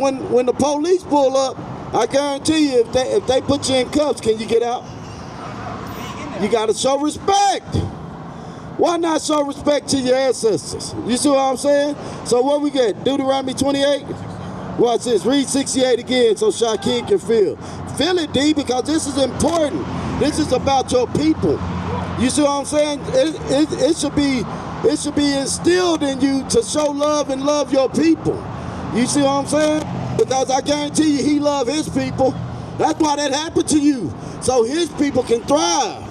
When the police pull up, I guarantee you, if they put you in cuffs, can you get out? You got to show respect. Why not show respect to your ancestors? You see what I'm saying? So what we get? Deuteronomy 28? Watch this. Read 68 again so Shaquille can feel. Feel it, D, because this is important. This is about your people. You see what I'm saying? It should be instilled in you to show love and love your people. You see what I'm saying? Because I guarantee you, he loved his people. That's why that happened to you. So his people can thrive.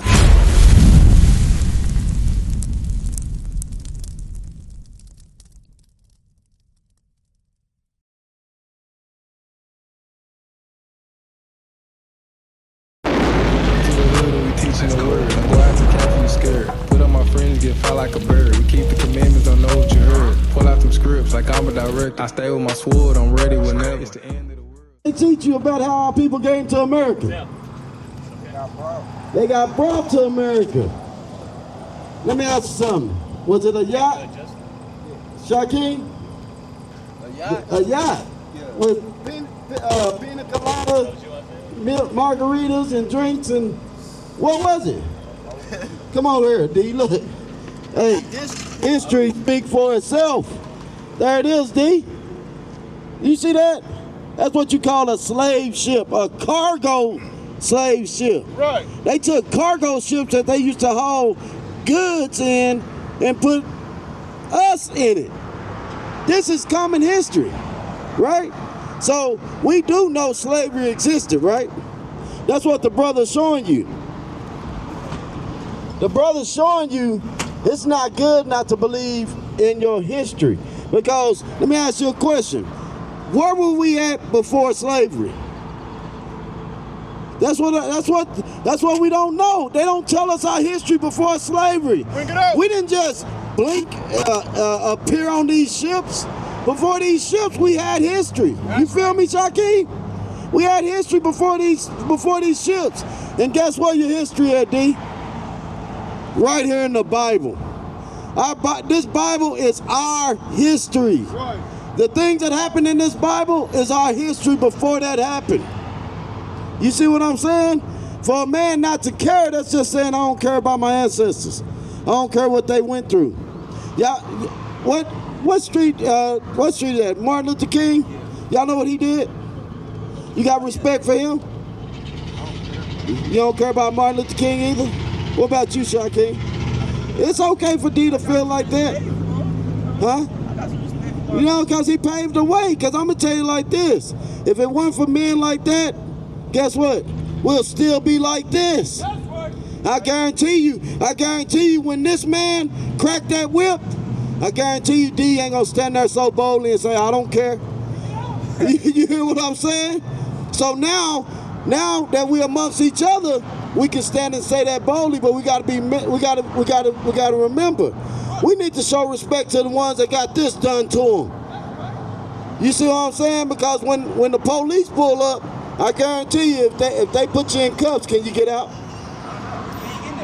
Teaching the word, don't go after cat, you scared. Put on my friends, get fly like a bird. We keep the commandments, don't know what you heard. Pull out them scripts like I'm a director. I stay with my sword, I'm ready whenever. It's the end of the world. They teach you about how our people came to America. Yeah. They got brought to America. Let me ask you something. Was it a yacht? Shaquille? A yacht? A yacht. Yeah. With pina colada, milk, margaritas, and drinks, and what was it? Come on here, D. Look. Hey, history speaks for itself. There it is, D. You see that? That's what you call a slave ship, a cargo slave ship. Right. They took cargo ships that they used to haul goods in and put us in it. This is common history, right? So we do know slavery existed, right? That's what the brother's showing you. The brother's showing you it's not good not to believe in your history. Because, let me ask you a question. Where were we at before slavery? That's what we don't know. They don't tell us our history before slavery. Bring it up. We didn't just blink, appear on these ships. Before these ships, we had history. You feel me, Shaquille? We had history before these ships. And guess what your history at, D? Right here in the Bible. This Bible is our history. Right. The things that happened in this Bible is our history before that happened. You see what I'm saying? For a man not to care, that's just saying I don't care about my ancestors. I don't care what they went through. Yeah, what street is that? Martin Luther King? Y'all know what he did? You got respect for him? You don't care about Martin Luther King either? What about you, Shaquille? It's okay for D to feel like that. Huh? You know, because he paved the way. Because I'm going to tell you like this. If it weren't for men like that, guess what? We'll still be like this. I guarantee you when this man cracked that whip, I guarantee you D ain't going to stand there so boldly and say, I don't care. You hear what I'm saying? So now that we're amongst each other, we can stand and say that boldly, but we got to remember, we need to show respect to the ones that got this done to them. You see what I'm saying? Because when the police pull up, I guarantee you, if they put you in cuffs, can you get out?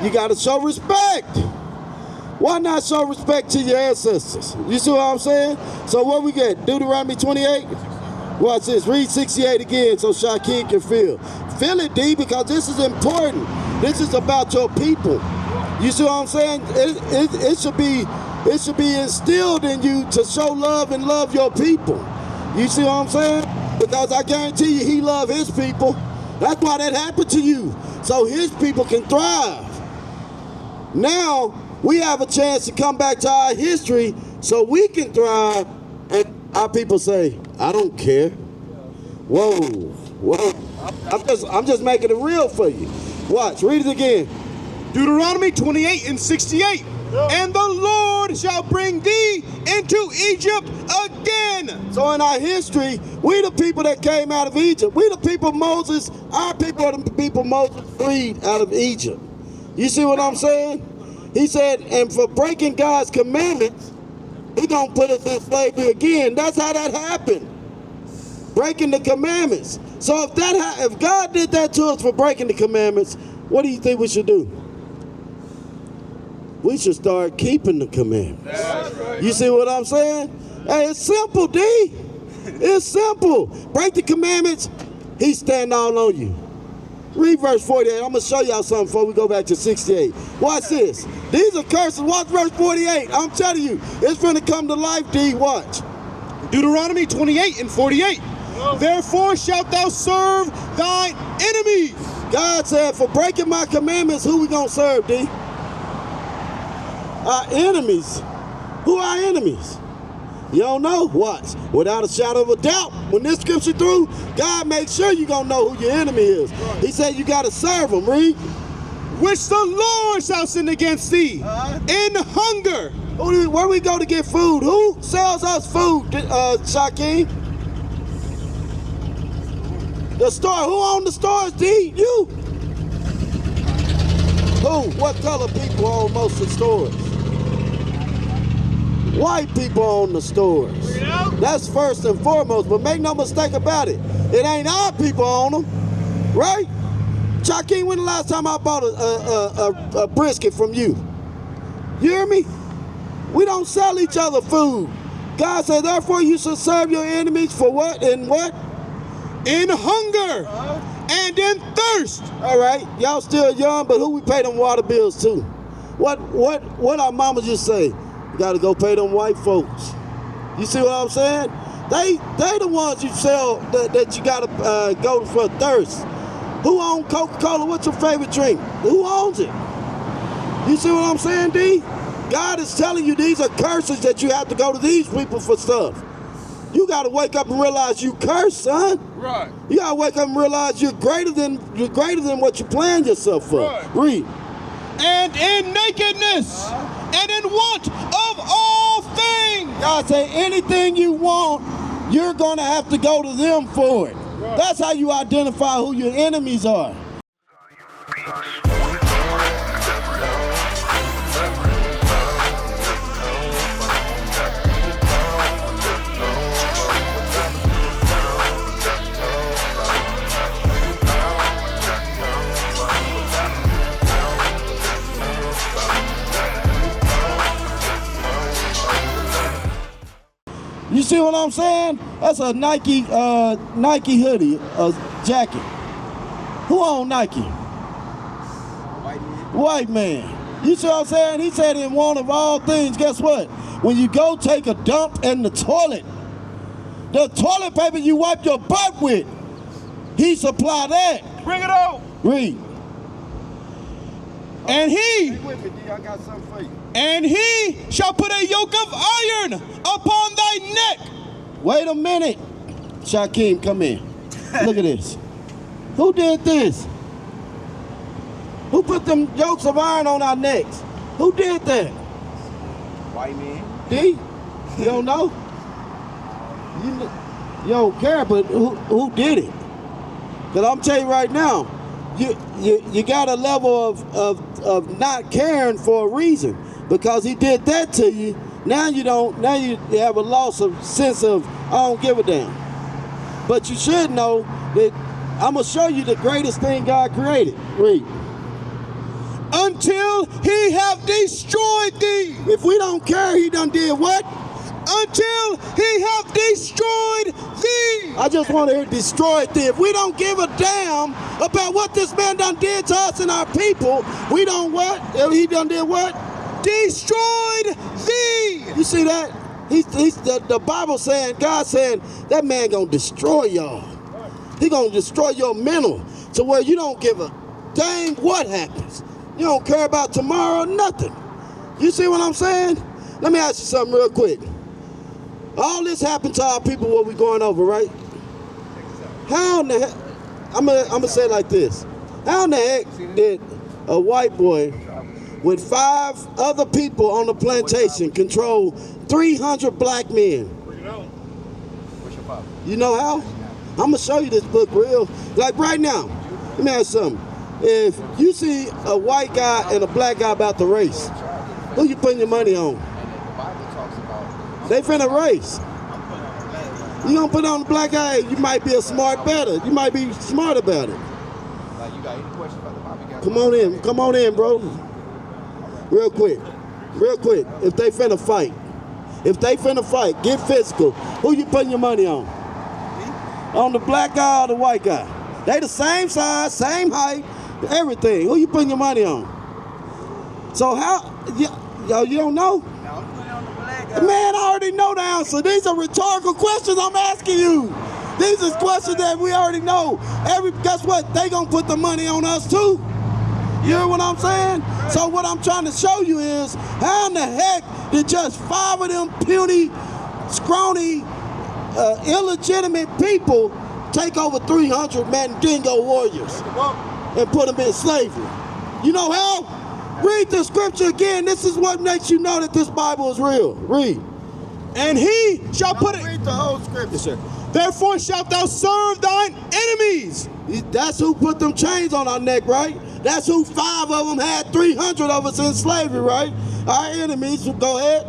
You got to show respect. Why not show respect to your ancestors? You see what I'm saying? So what we get? Deuteronomy 28? Watch this. Read 68 again so Shaquille can feel. Feel it, D, because this is important. This is about your people. You see what I'm saying? It should be instilled in you to show love and love your people. You see what I'm saying? Because I guarantee you, he loved his people. That's why that happened to you. So his people can thrive. Now, we have a chance to come back to our history so we can thrive. And our people say, I don't care. Whoa. I'm just making it real for you. Watch, read it again. Deuteronomy 28 and 68. And the Lord shall bring thee into Egypt again. So in our history, we the people that came out of Egypt. We the people Moses, our people are the people Moses freed out of Egypt. You see what I'm saying? He said, and for breaking God's commandments, he gonna put us in slavery again. That's how that happened. Breaking the commandments. So if God did that to us for breaking the commandments, what do you think we should do? We should start keeping the commandments. That's right. You see what I'm saying? Hey, it's simple, D. It's simple. Break the commandments, he stand all on you. Read verse 48. I'm going to show y'all something before we go back to 68. Watch this. These are curses. Watch verse 48. I'm telling you, it's going to come to life, D. Watch. Deuteronomy 28 and 48. Therefore shalt thou serve thine enemies. God said, for breaking my commandments, who we going to serve, D? Our enemies. Who are our enemies? You don't know? Watch. Without a shadow of a doubt, when this scripture through, God makes sure you're going to know who your enemy is. He said you got to serve him. Read. Which the Lord shall send against thee in hunger. Where we go to get food? Who sells us food, Shaquem? The store. Who owns the stores, D? You. Who? What color people own most of the stores? White people own the stores. That's first and foremost, but make no mistake about it. It ain't our people own them, right? Shaquem, when the last time I bought a brisket from you? You hear me? We don't sell each other food. God said, therefore you should serve your enemies for what? In what? In hunger and in thirst. All right, y'all still young, but who we pay them water bills to? What our mama just say? You gotta go pay them white folks. You see what I'm saying? They the ones you sell that you gotta go for thirst. Who owns Coca-Cola? What's your favorite drink? Who owns it? You see what I'm saying, D? God is telling you these are curses that you have to go to these people for stuff. You gotta wake up and realize you cursed, son. Right. You gotta wake up and realize you're greater than what you planned yourself for. Right. Read. And in nakedness and in want of all things. God say anything you want, you're gonna have to go to them for it. Right. That's how you identify who your enemies are. You see what I'm saying? That's a Nike hoodie, a jacket. Who owns Nike? White man. You see what I'm saying? He said in one of all things, guess what? When you go take a dump in the toilet paper you wipe your butt with, he supply that. Bring it on. Read. And he, Stay with me, D. I got something for you. and he shall put a yoke of iron upon thy neck. Wait a minute. Shaquem, come in. Look at this. Who did this? Who put them yokes of iron on our necks? Who did that? White man. D? You don't know? You don't care, but who did it? Because I'm telling you right now, you got a level of not caring for a reason. Because he did that to you, now you have a loss of sense of, I don't give a damn. But you should know that I'm going to show you the greatest thing God created. Read. Until he have destroyed thee. If we don't care, he done did what? Until he have destroyed thee. I just want to hear destroyed thee. If we don't give a damn about what this man done did to us and our people, we don't what? He done did what? Destroyed thee. You see that? He's the Bible saying, God saying, that man gonna destroy y'all. He gonna destroy your mental to where you don't give a dang what happens. You don't care about tomorrow, nothing. You see what I'm saying? Let me ask you something real quick. All this happened to our people, what we going over, right? How in the heck, I'm gonna say it like this. How in the heck did a white boy with 5 other people on the plantation control 300 black men? You know how? I'm gonna show you this book real. Like right now, let me ask you something. If you see a white guy and a black guy about to race, who you putting your money on? They finna race. You gonna put on the black guy, you might be a smart better. You might be smart about it. Come on in, bro. Real quick. If they finna fight, get physical. Who you putting your money on? On the black guy or the white guy? They the same size, same height, everything. Who you putting your money on? So how, yo, you don't know? No, I'm putting on the black guy. Man, I already know the answer. These are rhetorical questions I'm asking you. These are questions that we already know. Guess what? They gonna put the money on us too. You hear what I'm saying? So what I'm trying to show you is how in the heck did just 5 of them puny, scrawny, illegitimate people take over 300 Mandingo warriors and put them in slavery? You know how? Read the scripture again. This is what makes you know that this Bible is real. Read. And he shall put it. Read the whole scripture, sir. Therefore shalt thou serve thine enemies. That's who put them chains on our neck, right? That's who 5 of them had 300 of us in slavery, right? Our enemies. Go ahead.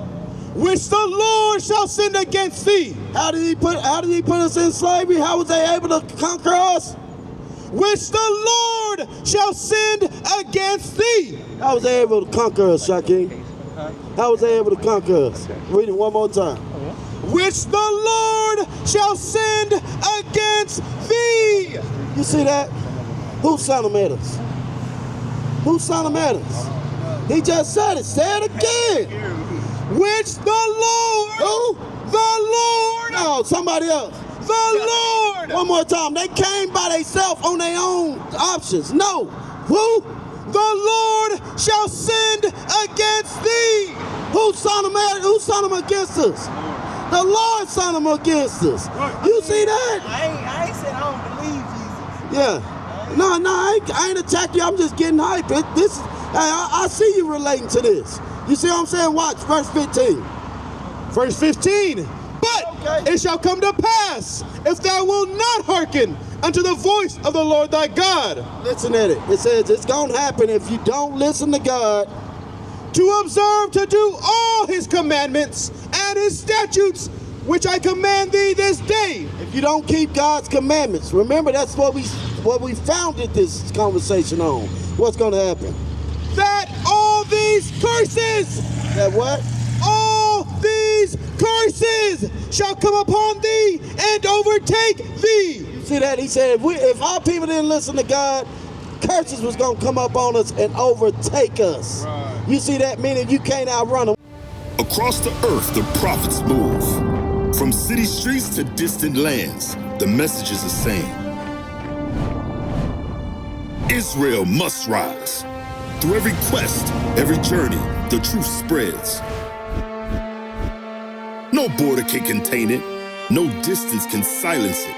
Which the Lord shall send against thee. How did he put us in slavery? How was they able to conquer us? Which the Lord shall send against thee. How was they able to conquer us, Shaquille? How was they able to conquer us? Read it one more time. Which the Lord shall send against thee. You see that? Who sent them at us? Who sent them at us? He just said it. Say it again. Which the Lord. Who? The Lord. No, somebody else. The Lord. One more time. They came by themselves on their own options. No. Who? The Lord shall send against thee. Who sent them against us? The Lord sent them against us. You see that? I ain't said I don't believe Jesus. Yeah. No, I ain't attacking you. I'm just getting hype. I see you relating to this. You see what I'm saying? Watch verse 15. Verse 15. But it shall come to pass, if thou wilt not hearken unto the voice of the Lord thy God. Listen at it. It says it's going to happen if you don't listen to God. To observe to do all his commandments and his statutes, which I command thee this day. If you don't keep God's commandments, remember that's what we founded this conversation on. What's going to happen? That all these curses. That what? All these curses shall come upon thee and overtake thee. You see that? He said if our people didn't listen to God, curses was going to come up on us and overtake us. Right. You see that? Meaning you can't outrun them. Across the earth, the prophets move. From city streets to distant lands, the message is the same. Israel must rise. Through every quest, every journey, the truth spreads. No border can contain it. No distance can silence it.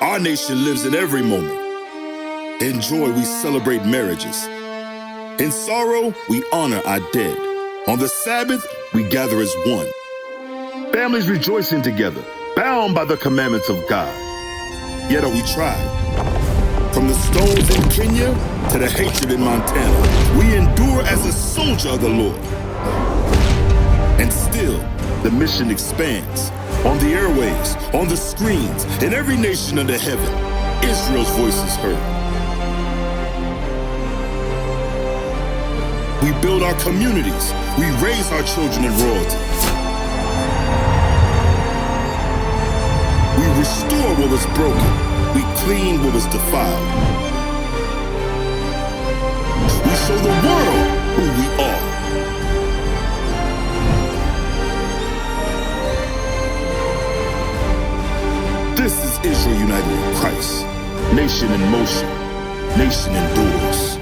Our nation lives in every moment. In joy, we celebrate marriages. In sorrow, we honor our dead. On the Sabbath, we gather as one. Families rejoicing together, bound by the commandments of God. Yet are we tried. From the stones in Kenya to the hatred in Montana, we endure as a soldier of the Lord. And still, the mission expands. On the airwaves, on the screens, in every nation under heaven, Israel's voice is heard. We build our communities. We raise our children in royalty. We restore what was broken. We clean what was defiled. We show the world who we are. This is Israel united in Christ. Nation in motion. Nation endures.